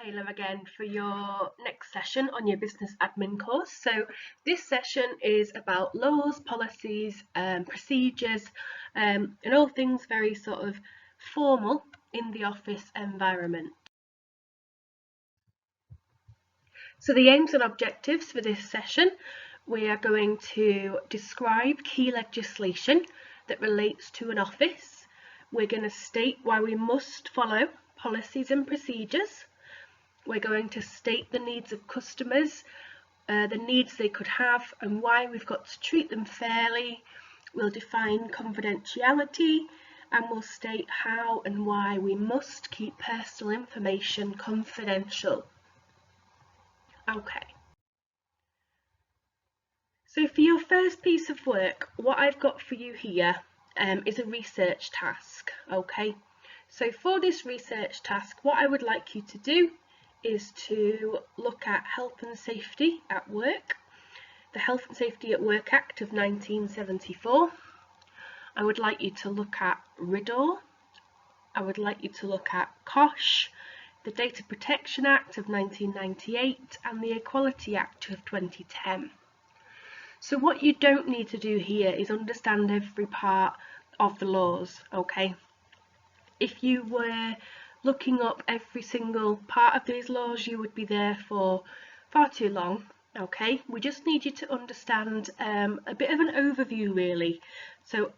Taylor again for your next session on your business admin course. So this session is about laws, policies, procedures, and all things very sort of formal in the office environment. So the aims and objectives for this session, we are going to describe key legislation that relates to an office. We're going to state why we must follow policies and procedures. We're going to state the needs of customers, the needs they could have and why we've got to treat them fairly. We'll define confidentiality and we'll state how and why we must keep personal information confidential. Okay. So for your first piece of work, what I've got for you here is a research task. Okay. So for this research task, what I would like you to do is to look at health and safety at work, the Health and Safety at Work Act of 1974. I would like you to look at RIDDOR. I would like you to look at COSH, the Data Protection Act of 1998 and the Equality Act of 2010. So what you don't need to do here is understand every part of the laws, okay? If you were looking up every single part of these laws, you would be there for far too long. Okay, we just need you to understand a bit of an overview really. So,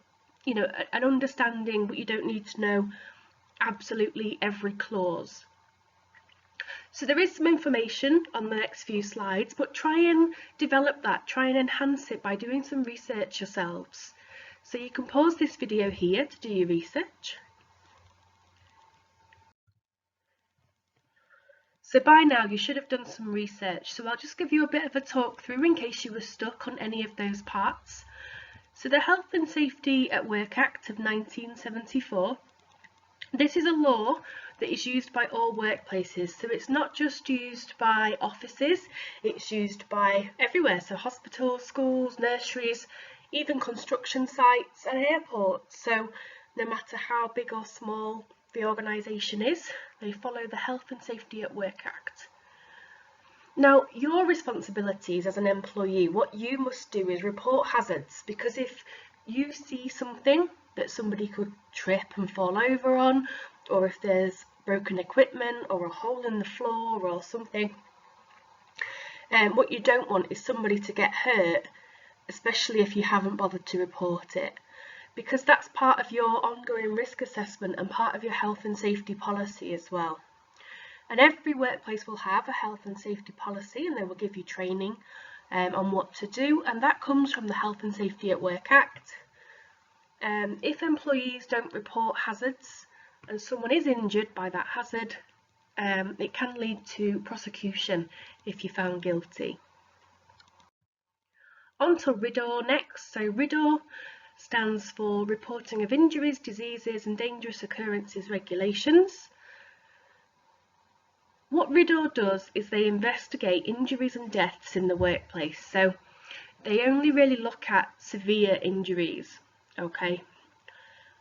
you know, an understanding, but you don't need to know absolutely every clause. So there is some information on the next few slides, but try and develop that, try and enhance it by doing some research yourselves. So you can pause this video here to do your research. So by now you should have done some research, so I'll just give you a bit of a talk through in case you were stuck on any of those parts. So the Health and Safety at Work Act of 1974, this is a law that is used by all workplaces, so it's not just used by offices, it's used by everywhere, so hospitals, schools, nurseries, even construction sites and airports. So no matter how big or small the organisation is, they follow the Health and Safety at Work Act. Now, your responsibilities as an employee, what you must do is report hazards, because if you see something that somebody could trip and fall over on, or if there's broken equipment or a hole in the floor or something, what you don't want is somebody to get hurt, especially if you haven't bothered to report it, because that's part of your ongoing risk assessment and part of your health and safety policy as well. And every workplace will have a health and safety policy, and they will give you training on what to do, and that comes from the Health and Safety at Work Act. If employees don't report hazards and someone is injured by that hazard, it can lead to prosecution if you're found guilty. On to RIDDOR next. So RIDDOR stands for Reporting of Injuries, Diseases and Dangerous Occurrences Regulations. What RIDDOR does is they investigate injuries and deaths in the workplace. So they only really look at severe injuries, okay?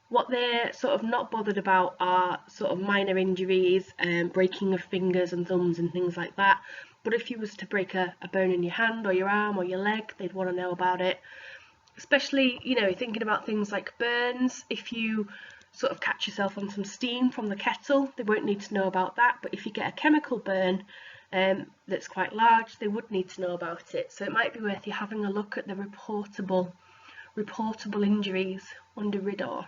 What they're sort of not bothered about are sort of minor injuries, breaking of fingers and thumbs and things like that. But if you was to break a bone in your hand or your arm or your leg, they'd want to know about it. Especially, you know, thinking about things like burns. If you sort of catch yourself on some steam from the kettle, they won't need to know about that. But if you get a chemical burn that's quite large, they would need to know about it. So it might be worth you having a look at the reportable injuries under RIDDOR.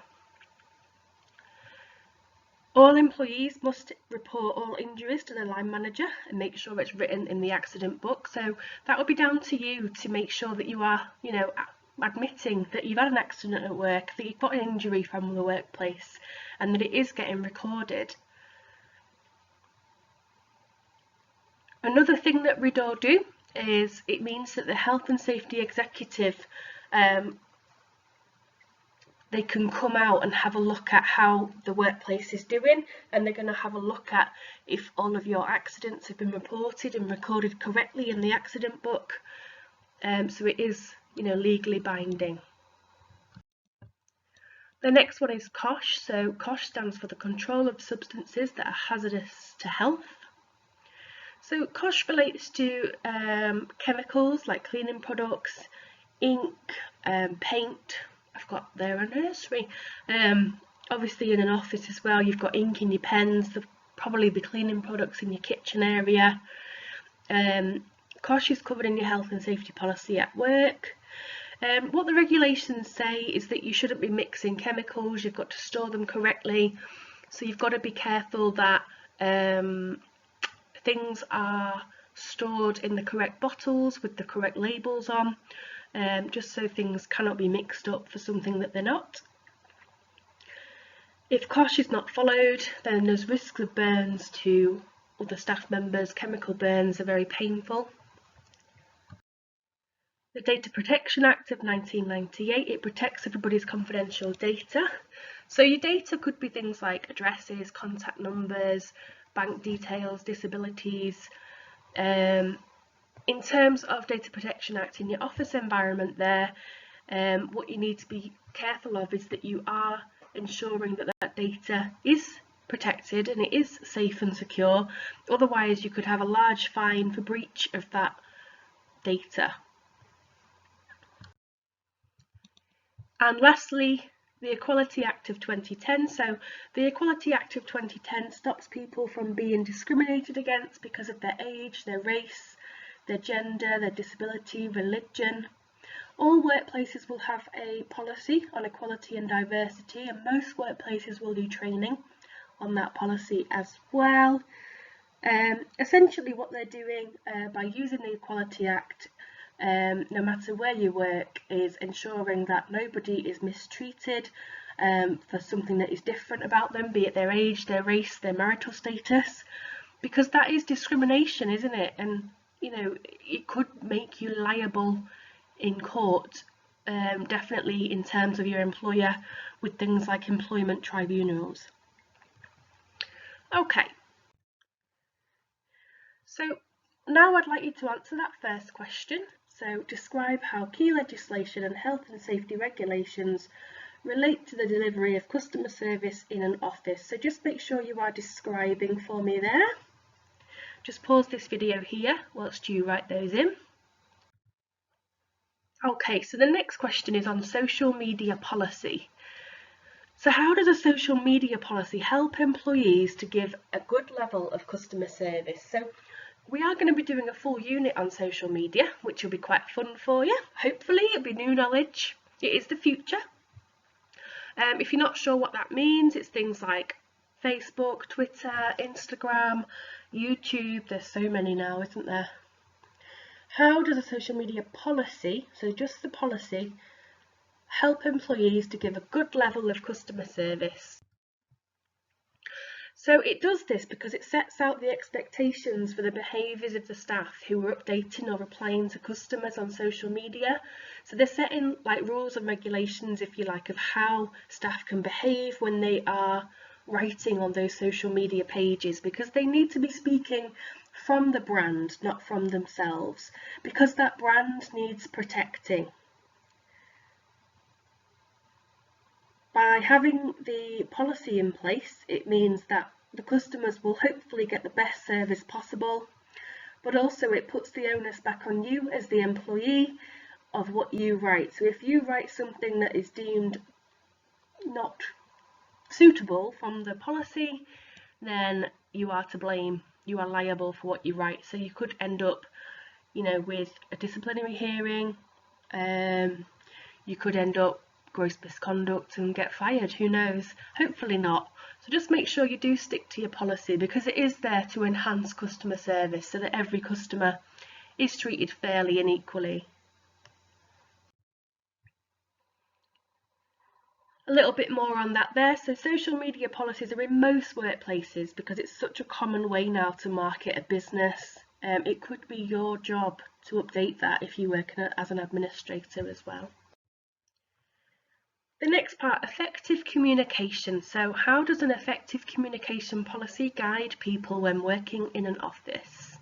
All employees must report all injuries to their line manager and make sure it's written in the accident book. So that will be down to you to make sure that you are, you know, admitting that you've had an accident at work, that you've got an injury from the workplace, and that it is getting recorded. Another thing that RIDDOR do is it means that the health and safety executive, they can come out and have a look at how the workplace is doing, and they're going to have a look at if all of your accidents have been reported and recorded correctly in the accident book. So it is, you know, legally binding. The next one is COSH. So COSH stands for the Control of Substances that are Hazardous to Health. So COSH relates to chemicals like cleaning products, ink, paint. I've got there a nursery. Obviously in an office as well, you've got ink in your pens, there'll probably be cleaning products in your kitchen area. COSH is covered in your health and safety policy at work. What the regulations say is that you shouldn't be mixing chemicals, you've got to store them correctly, so you've got to be careful that things are stored in the correct bottles with the correct labels on, just so things cannot be mixed up for something that they're not. If COSH is not followed, then there's risks of burns to other staff members. Chemical burns are very painful. The Data Protection Act of 1998, it protects everybody's confidential data. So your data could be things like addresses, contact numbers, bank details, disabilities. In terms of Data Protection Act in your office environment there, what you need to be careful of is that you are ensuring that that data is protected and it is safe and secure. Otherwise you could have a large fine for breach of that data. And lastly, the Equality Act of 2010. So the Equality Act of 2010 stops people from being discriminated against because of their age, their race, their gender, their disability, religion. All workplaces will have a policy on equality and diversity, and most workplaces will do training on that policy as well. Essentially what they're doing by using the Equality Act, no matter where you work, is ensuring that nobody is mistreated for something that is different about them, be it their age, their race, their marital status, because that is discrimination, isn't it? And you know, it could make you liable in court, definitely in terms of your employer, with things like employment tribunals. Okay, so now I'd like you to answer that first question. So describe how key legislation and health and safety regulations relate to the delivery of customer service in an office. So just make sure you are describing for me there. Just pause this video here whilst you write those in. Okay, so the next question is on social media policy. So how does a social media policy help employees to give a good level of customer service? So we are going to be doing a full unit on social media, which will be quite fun for you. Hopefully it'll be new knowledge. It is the future. If you're not sure what that means, it's things like Facebook, Twitter, Instagram, YouTube. There's so many now, isn't there? How does a social media policy, so just the policy, help employees to give a good level of customer service? So it does this because it sets out the expectations for the behaviours of the staff who are updating or replying to customers on social media. So they're setting like rules and regulations, if you like, of how staff can behave when they are writing on those social media pages, because they need to be speaking from the brand, not from themselves, because that brand needs protecting. By having the policy in place, it means that the customers will hopefully get the best service possible, but also it puts the onus back on you as the employee of what you write. So if you write something that is deemed not suitable from the policy, then you are to blame. You are liable for what you write. So you could end up, you know, with a disciplinary hearing. You could end up gross misconduct and get fired, who knows? Hopefully not. So just make sure you do stick to your policy, because it is there to enhance customer service so that every customer is treated fairly and equally. A little bit more on that there. So social media policies are in most workplaces because it's such a common way now to market a business. It could be your job to update that if you work as an administrator as well. The next part, effective communication. So how does an effective communication policy guide people when working in an office?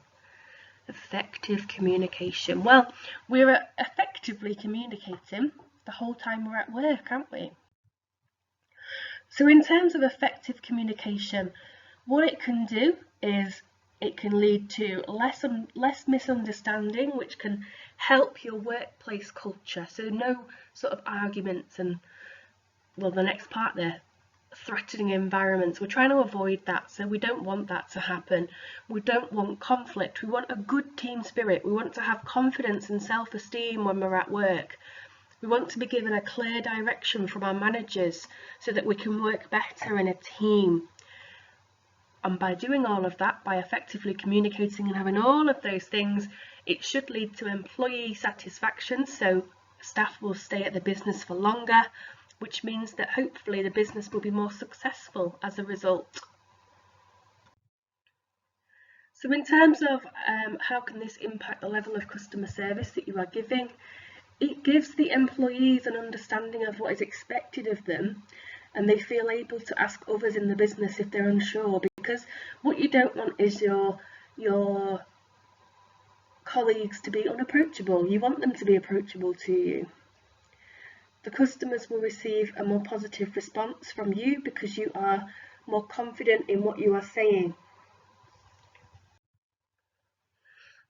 Effective communication. Well, we're effectively communicating the whole time we're at work, aren't we? So in terms of effective communication, what it can do is It can lead to less misunderstanding, which can help your workplace culture. So no sort of arguments and, well, the next part there, threatening environments. We're trying to avoid that, so we don't want that to happen. We don't want conflict. We want a good team spirit. We want to have confidence and self-esteem when we're at work. We want to be given a clear direction from our managers so that we can work better in a team. And by doing all of that, by effectively communicating and having all of those things, it should lead to employee satisfaction, so staff will stay at the business for longer, which means that hopefully the business will be more successful as a result. So in terms of how can this impact the level of customer service that you are giving, it gives the employees an understanding of what is expected of them, and they feel able to ask others in the business if they're unsure, because what you don't want is your colleagues to be unapproachable. You want them to be approachable to you. The customers will receive a more positive response from you because you are more confident in what you are saying.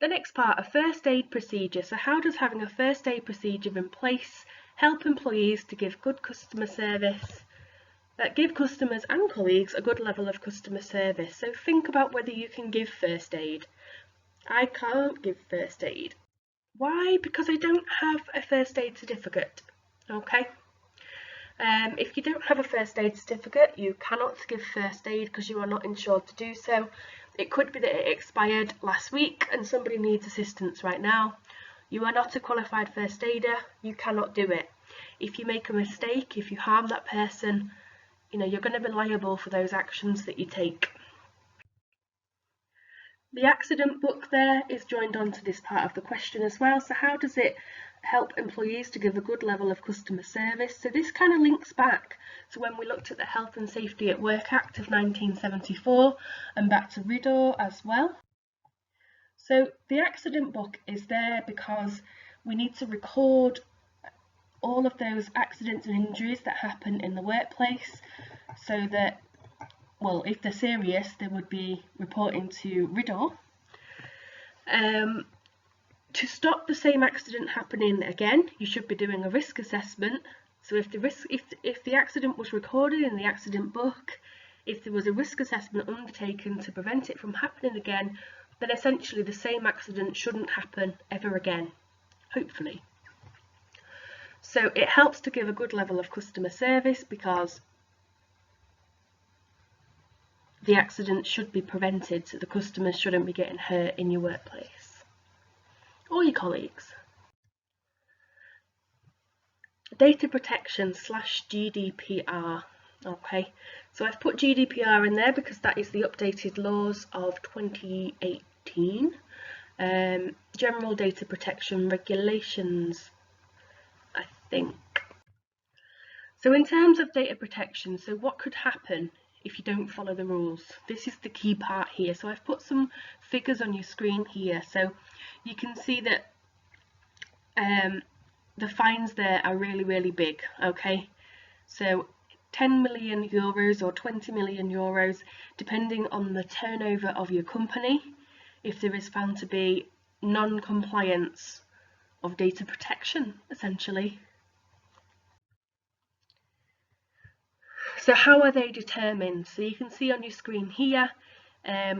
The next part, a first aid procedure. So how does having a first aid procedure in place help employees to give good customer service, give customers and colleagues a good level of customer service? So think about whether you can give first aid. I can't give first aid. Why? Because I don't have a first aid certificate. Okay. If you don't have a first aid certificate, you cannot give first aid because you are not insured to do so. It could be that it expired last week and somebody needs assistance right now. You are not a qualified first aider, you cannot do it. If you make a mistake, if you harm that person, you're going to be liable for those actions that you take. The accident book there is joined onto this part of the question as well. So how does it help employees to give a good level of customer service? So this kind of links back to when we looked at the Health and Safety at Work Act of 1974 and back to RIDDOR as well. So the accident book is there because we need to record all of those accidents and injuries that happen in the workplace, so that, well, if they're serious, they would be reporting to RIDDOR. To stop the same accident happening again, you should be doing a risk assessment. So if the accident was recorded in the accident book, if there was a risk assessment undertaken to prevent it from happening again, then essentially the same accident shouldn't happen ever again, hopefully. So it helps to give a good level of customer service because the accident should be prevented, so the customers shouldn't be getting hurt in your workplace or your colleagues. Data protection / GDPR. Okay, so I've put GDPR in there because that is the updated laws of 2018. General data protection regulations, I think. So in terms of data protection, so what could happen if you don't follow the rules? This is the key part here. So I've put some figures on your screen here, so you can see that the fines there are really big. Okay, so 10 million euros or 20 million euros, depending on the turnover of your company, if there is found to be non-compliance of data protection, essentially. So how are they determined? So you can see on your screen here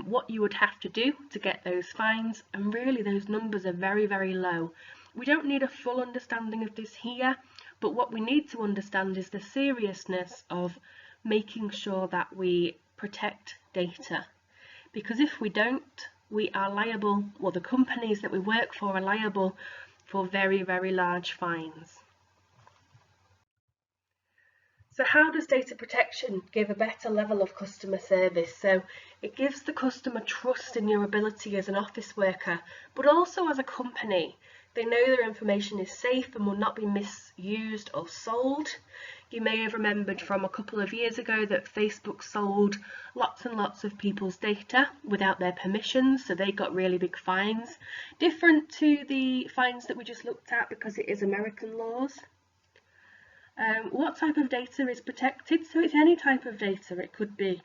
what you would have to do to get those fines, and really those numbers are very low. We don't need a full understanding of this here, but what we need to understand is the seriousness of making sure that we protect data, because if we don't, we are liable, well, the companies that we work for are liable for very large fines. So how does data protection give a better level of customer service? So it gives the customer trust in your ability as an office worker, but also as a company. They know their information is safe and will not be misused or sold. You may have remembered from a couple of years ago that Facebook sold lots and lots of people's data without their permission, so they got really big fines. Different to the fines that we just looked at because it is American laws. What type of data is protected? So it's any type of data. It could be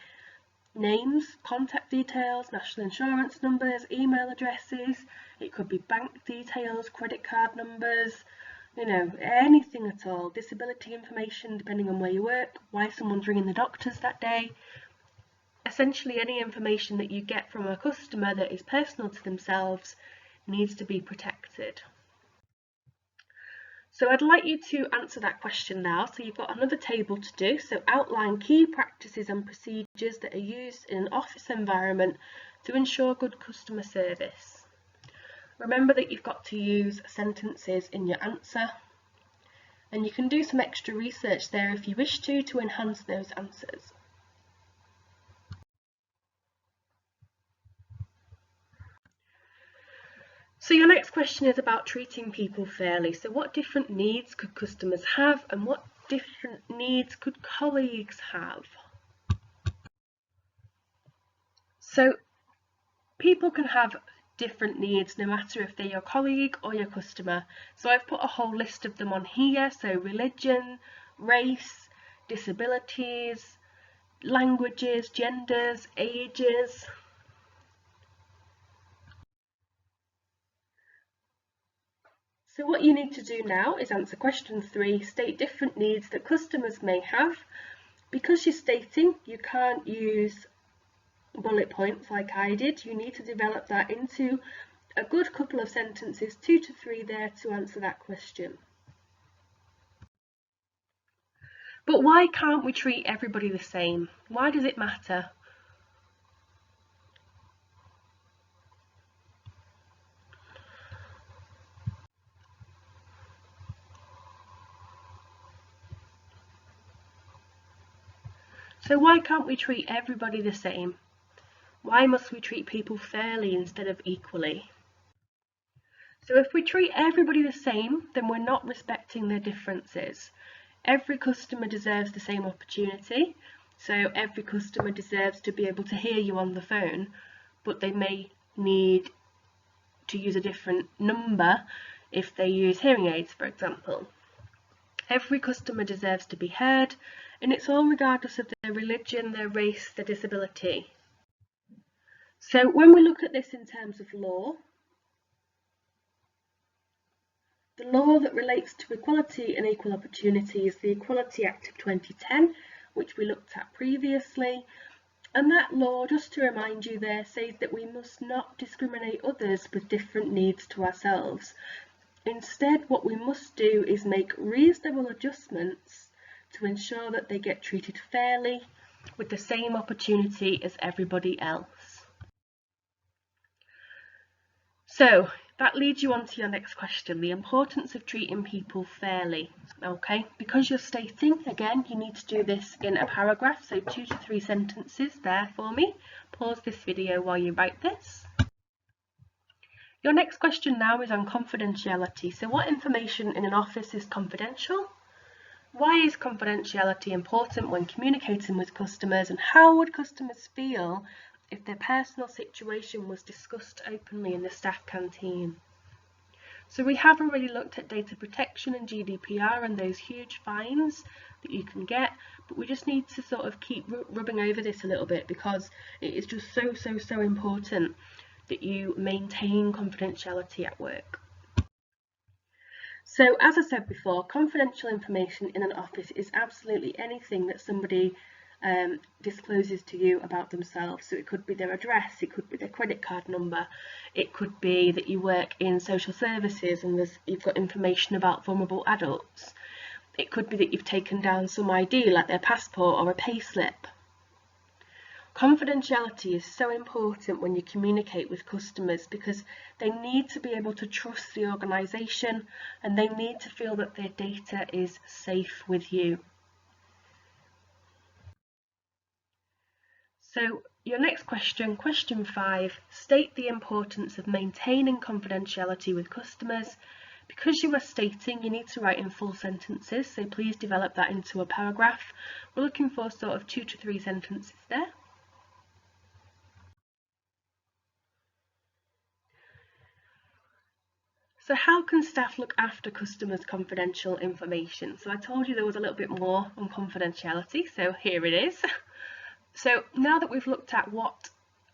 names, contact details, national insurance numbers, email addresses. It could be bank details, credit card numbers, anything at all. Disability information, depending on where you work, why someone's ringing the doctors that day. Essentially, any information that you get from a customer that is personal to themselves needs to be protected. So I'd like you to answer that question now. So you've got another table to do. So outline key practices and procedures that are used in an office environment to ensure good customer service. Remember that you've got to use sentences in your answer, and you can do some extra research there if you wish to enhance those answers. So your next question is about treating people fairly. So what different needs could customers have, and what different needs could colleagues have? So people can have different needs no matter if they're your colleague or your customer. So I've put a whole list of them on here. So religion, race, disabilities, languages, genders, ages. So what you need to do now is answer question 3, state different needs that customers may have. Because you're stating, you can't use bullet points like I did. You need to develop that into a good couple of sentences, 2 to 3 there to answer that question. But why can't we treat everybody the same? Why does it matter? So why can't we treat everybody the same? Why must we treat people fairly instead of equally? So if we treat everybody the same, then we're not respecting their differences. Every customer deserves the same opportunity. So every customer deserves to be able to hear you on the phone, but they may need to use a different number if they use hearing aids, for example. Every customer deserves to be heard, and it's all regardless of their religion, their race, their disability. So when we look at this in terms of law, the law that relates to equality and equal opportunity is the Equality Act of 2010, which we looked at previously. And that law, just to remind you there, says that we must not discriminate others with different needs to ourselves. Instead, what we must do is make reasonable adjustments to ensure that they get treated fairly with the same opportunity as everybody else. So that leads you on to your next question, the importance of treating people fairly. Okay, because you're stating, again, you need to do this in a paragraph, so 2 to 3 sentences there for me. Pause this video while you write this. Your next question now is on confidentiality. So what information in an office is confidential? Why is confidentiality important when communicating with customers, and how would customers feel if their personal situation was discussed openly in the staff canteen? So we have already looked at data protection and GDPR and those huge fines that you can get, but we just need to sort of keep rubbing over this a little bit because it is just so important that you maintain confidentiality at work. So as I said before, confidential information in an office is absolutely anything that somebody discloses to you about themselves. So it could be their address, it could be their credit card number, it could be that you work in social services and you've got information about vulnerable adults. It could be that you've taken down some ID like their passport or a payslip. Confidentiality is so important when you communicate with customers because they need to be able to trust the organisation and they need to feel that their data is safe with you. So your next question, question 5, state the importance of maintaining confidentiality with customers. Because you are stating, you need to write in full sentences, so please develop that into a paragraph. We're looking for sort of 2 to 3 sentences there. So how can staff look after customers' confidential information? So I told you there was a little bit more on confidentiality, so here it is. So now that we've looked at what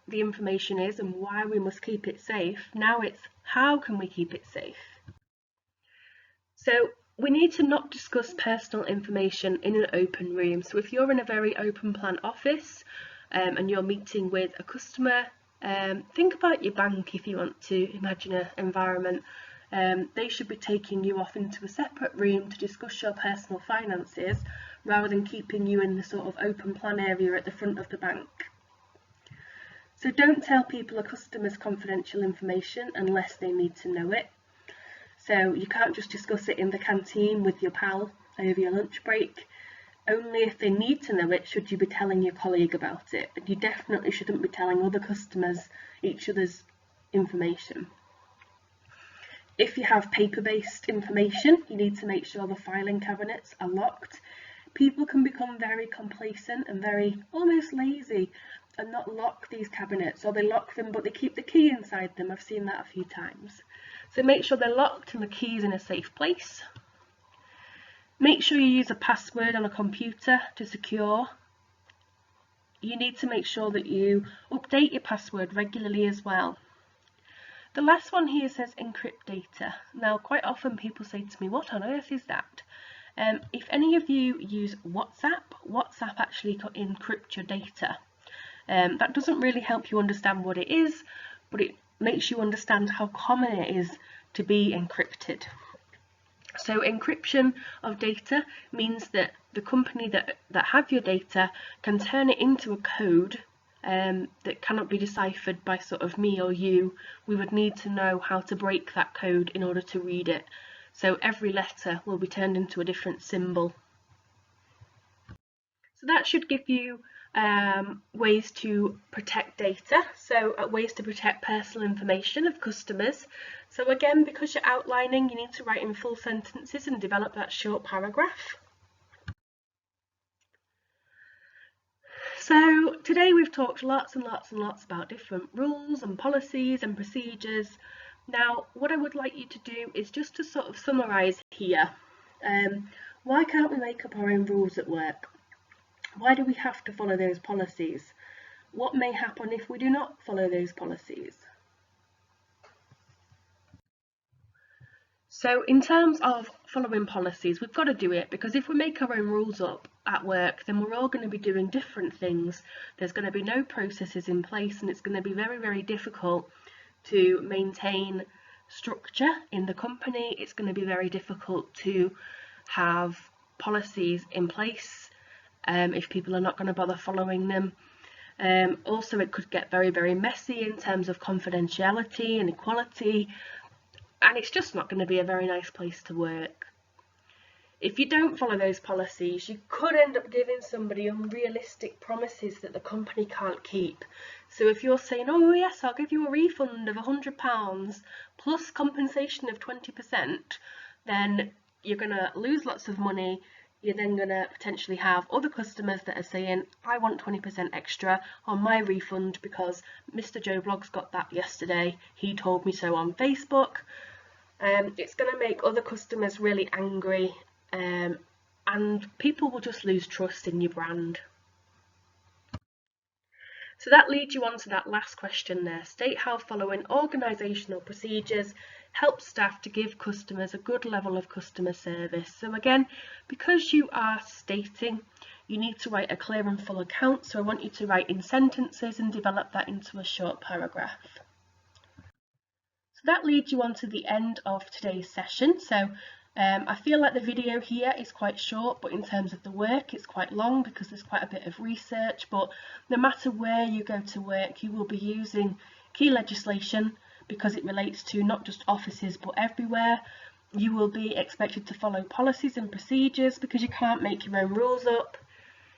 the information is and why we must keep it safe, now it's how can we keep it safe? So we need to not discuss personal information in an open room. So if you're in a very open plan office and you're meeting with a customer, think about your bank if you want to imagine an environment. They should be taking you off into a separate room to discuss your personal finances rather than keeping you in the sort of open plan area at the front of the bank. So don't tell people a customer's confidential information unless they need to know it. So you can't just discuss it in the canteen with your pal over your lunch break. Only if they need to know it should you be telling your colleague about it. And you definitely shouldn't be telling other customers each other's information. If you have paper-based information, you need to make sure the filing cabinets are locked. People can become very complacent and very almost lazy and not lock these cabinets, or they lock them but they keep the key inside them. I've seen that a few times. So make sure they're locked and the key is in a safe place. Make sure you use a password on a computer to secure. You need to make sure that you update your password regularly as well. The last one here says encrypt data. Now quite often people say to me, what on earth is that? If any of you use WhatsApp actually encrypts your data. That doesn't really help you understand what it is, but it makes you understand how common it is to be encrypted. So encryption of data means that the company that have your data can turn it into a code that cannot be deciphered by sort of me or you. We would need to know how to break that code in order to read it. So every letter will be turned into a different symbol. So that should give you ways to protect data, so ways to protect personal information of customers. So again, because you're outlining, you need to write in full sentences and develop that short paragraph. So today we've talked lots and lots and lots about different rules and policies and procedures. Now what I would like you to do is just to sort of summarise here. Why can't we make up our own rules at work? Why do we have to follow those policies? What may happen if we do not follow those policies? So in terms of following policies, we've got to do it, because if we make our own rules up at work, then we're all going to be doing different things. There's going to be no processes in place, and it's going to be very, very difficult to maintain structure in the company. It's going to be very difficult to have policies in place if people are not going to bother following them. Also, it could get very, very messy in terms of confidentiality and equality, and it's just not going to be a very nice place to work. If you don't follow those policies, you could end up giving somebody unrealistic promises that the company can't keep. So if you're saying, oh yes, I'll give you a refund of £100 plus compensation of 20%, then you're going to lose lots of money. You're then going to potentially have other customers that are saying, I want 20% extra on my refund because Mr. Joe Bloggs got that yesterday. He told me so on Facebook. It's going to make other customers really angry, and people will just lose trust in your brand. So that leads you on to that last question there. State how following organisational procedures helps staff to give customers a good level of customer service. So again, because you are stating, you need to write a clear and full account. So I want you to write in sentences and develop that into a short paragraph. So that leads you on to the end of today's session. So I feel like the video here is quite short, but in terms of the work it's quite long because there's quite a bit of research. But no matter where you go to work, you will be using key legislation because it relates to not just offices but everywhere. You will be expected to follow policies and procedures because you can't make your own rules up.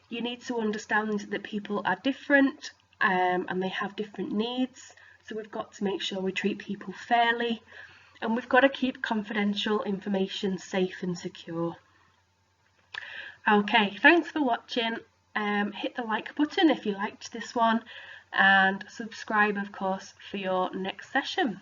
You need to understand that people are different and they have different needs. So we've got to make sure we treat people fairly. And we've got to keep confidential information safe and secure. Okay, thanks for watching. Hit the like button if you liked this one, and subscribe, of course, for your next session.